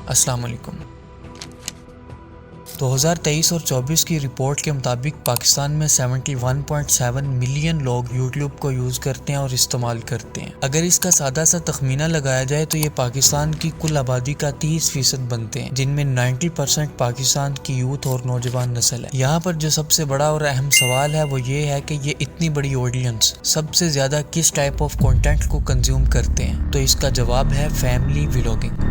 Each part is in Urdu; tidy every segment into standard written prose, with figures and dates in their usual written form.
السلام علیکم۔ 2023 اور 24 کی رپورٹ کے مطابق پاکستان میں 71.7 ملین لوگ یوٹیوب کو یوز کرتے ہیں اور استعمال کرتے ہیں۔ اگر اس کا سادہ سا تخمینہ لگایا جائے تو یہ پاکستان کی کل آبادی کا 30% بنتے ہیں، جن میں 90% پاکستان کی یوتھ اور نوجوان نسل ہے۔ یہاں پر جو سب سے بڑا اور اہم سوال ہے وہ یہ ہے کہ یہ اتنی بڑی آڈینس سب سے زیادہ کس ٹائپ آف کنٹینٹ کو کنزیوم کرتے ہیں؟ تو اس کا جواب ہے family vlogging.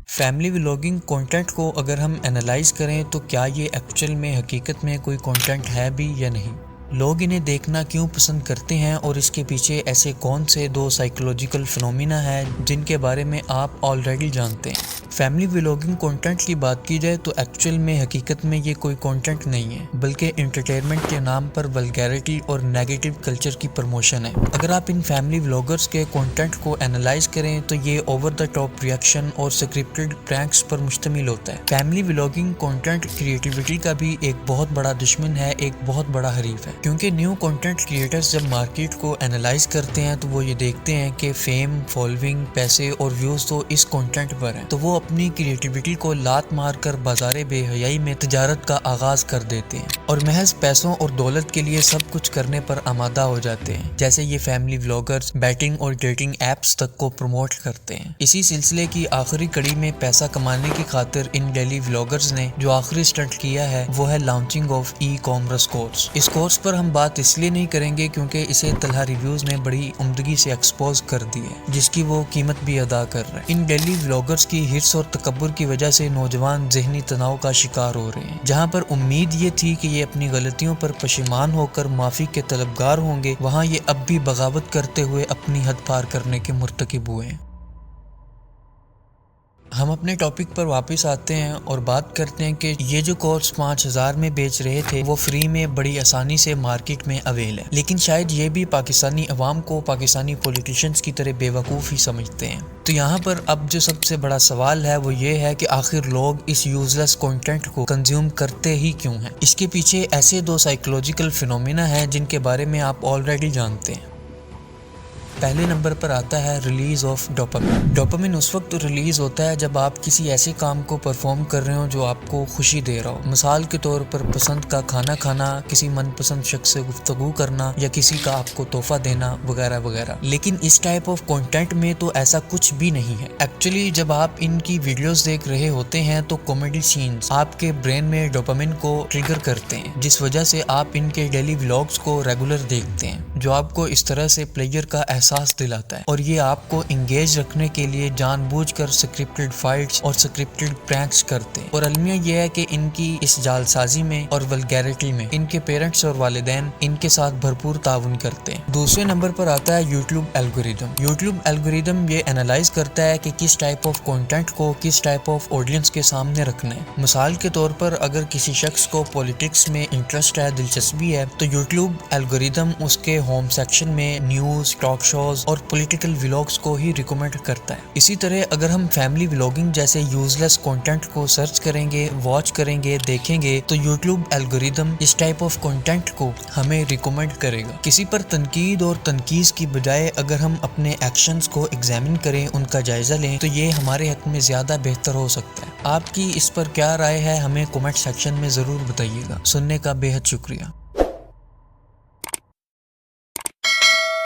Family vlogging content کو اگر ہم انالائز کریں تو کیا یہ ایکچوئل میں حقیقت میں کوئی کنٹینٹ ہے بھی یا نہیں؟ لوگ انہیں دیکھنا کیوں پسند کرتے ہیں اور اس کے پیچھے ایسے کون سے دو سائیکولوجیکل فنومینا ہیں جن کے بارے میں آپ آلریڈی جانتے ہیں؟ فیملی ولاگنگ کنٹینٹ کی بات کی جائے تو ایکچوئل میں حقیقت میں یہ کوئی کنٹینٹ نہیں ہے، بلکہ انٹرٹینمنٹ کے نام پر ولگیرٹی اور نیگیٹو کلچر کی پروموشن ہے۔ اگر آپ ان فیملی ولاگرز کے کنٹینٹ کو انالائز کریں تو یہ اوور دا ٹاپ ریئیکشن اور سکرپٹڈ پرینکس پر مشتمل ہوتا ہے۔ فیملی ولاگنگ کنٹینٹ کریٹیوٹی کا بھی ایک بہت بڑا دشمن ہے، ایک بہت بڑا حریف ہے، کیونکہ نیو کنٹینٹ کریٹرز جب مارکیٹ کو انالائز کرتے ہیں تو وہ یہ دیکھتے ہیں کہ فیم، فالوئنگ، پیسے اور ویوز تو اس کنٹینٹ پر ہیں، تو وہ اپنی کریٹیوٹی کو لات مار کر بازار بے حیائی میں تجارت کا آغاز کر دیتے ہیں اور محض پیسوں اور دولت کے لیے سب کچھ کرنے پر آمادہ ہو جاتے ہیں، جیسے یہ فیملی ولاگرز بیٹنگ اور ڈیٹنگ ایپس تک کو پروموٹ کرتے ہیں۔ اسی سلسلے کی آخری کڑی میں پیسہ کمانے کی خاطر ان ڈیلی ولاگرز نے جو آخری سٹنٹ کیا ہے وہ ہے launching of e commerce course. اس کورس پر ہم بات اس لیے نہیں کریں گے کیونکہ اسے طلحہ ریویوز نے بڑی عمدگی سے ایکسپوز کر دی ہے، جس کی وہ قیمت بھی ادا کر رہے ہیں۔ ان ڈیلی ولاگرز کی ہرس اور تکبر کی وجہ سے نوجوان ذہنی تناؤ کا شکار ہو رہے ہیں۔ جہاں پر امید یہ تھی کہ یہ اپنی غلطیوں پر پشیمان ہو کر معافی کے طلبگار ہوں گے، وہاں یہ اب بھی بغاوت کرتے ہوئے اپنی حد پار کرنے کے مرتکب ہوئے ہیں۔ ہم اپنے ٹاپک پر واپس آتے ہیں اور بات کرتے ہیں کہ یہ جو کورس 5000 میں بیچ رہے تھے وہ فری میں بڑی آسانی سے مارکیٹ میں اویل ہے، لیکن شاید یہ بھی پاکستانی عوام کو پاکستانی پولیٹیشنز کی طرح بے وقوف ہی سمجھتے ہیں۔ تو یہاں پر اب جو سب سے بڑا سوال ہے وہ یہ ہے کہ آخر لوگ اس یوزلیس کنٹینٹ کو کنزیوم کرتے ہی کیوں ہیں؟ اس کے پیچھے ایسے دو سائیکولوجیکل فنومینا ہیں جن کے بارے میں آپ آلریڈی جانتے ہیں۔ پہلے نمبر پر آتا ہے ریلیز آف ڈوپامن۔ ڈوپامن اس وقت ریلیز ہوتا ہے جب آپ کسی ایسے کام کو پرفارم کر رہے ہو جو آپ کو خوشی دے رہا ہو، مثال کے طور پر پسند کا کھانا کھانا، کسی من پسند شخص سے گفتگو کرنا یا کسی کا آپ کو تحفہ دینا وغیرہ وغیرہ۔ لیکن اس ٹائپ آف کنٹینٹ میں تو ایسا کچھ بھی نہیں ہے۔ ایکچولی جب آپ ان کی ویڈیوز دیکھ رہے ہوتے ہیں تو کامیڈی سینز آپ کے برین میں ڈوپامن کو ٹریگر کرتے ہیں، جس وجہ سے آپ ان کے ڈیلی ولاگز کو ریگولر دیکھتے ہیں، جو آپ کو اس طرح سے پلیئر کا احساس دلاتا ہے اور یہ آپ کو انگیج رکھنے کے لیے جان بوجھ کر سکرپٹڈ فائٹس اور سکرپٹڈ پرینکس کرتے ہیں۔ اور المیہ یہ ہے کہ ان کی اس جال سازی میں اور ولگیرٹی میں ان کے پیرنٹس اور والدین ان کے ساتھ بھرپور تعاون کرتے ہیں۔ دوسرے نمبر پر آتا ہے یوٹیوب الگوریدم۔ یوٹیوب الگوریدم یہ انالائز کرتا ہے کہ کس ٹائپ آف کنٹینٹ کو کس ٹائپ آف آڈینس کے سامنے رکھنا ہے۔ مثال کے طور پر اگر کسی شخص کو پولیٹکس میں انٹرسٹ ہے، دلچسپی ہے، تو یوٹیوب الگوریدم اس کے ہوم سیکشن میں نیوز، ٹاک شوز اور پولیٹیکل ولاگز کو ہی ریکمینڈ کرتا ہے۔ اسی طرح اگر ہم فیملی ولاگنگ جیسے یوزلیس کنٹینٹ کو سرچ کریں گے، واچ کریں گے، دیکھیں گے تو یوٹیوب الگوریدم اس ٹائپ آف کنٹینٹ کو ہمیں ریکمینڈ کرے گا۔ کسی پر تنقید اور تنقید کی بجائے اگر ہم اپنے ایکشنز کو ایگزامن کریں، ان کا جائزہ لیں تو یہ ہمارے حق میں زیادہ بہتر ہو سکتا ہے۔ آپ کی اس پر کیا رائے ہے ہمیں کمنٹ سیکشن میں ضرور بتائیے گا۔ سننے کا بے حد شکریہ۔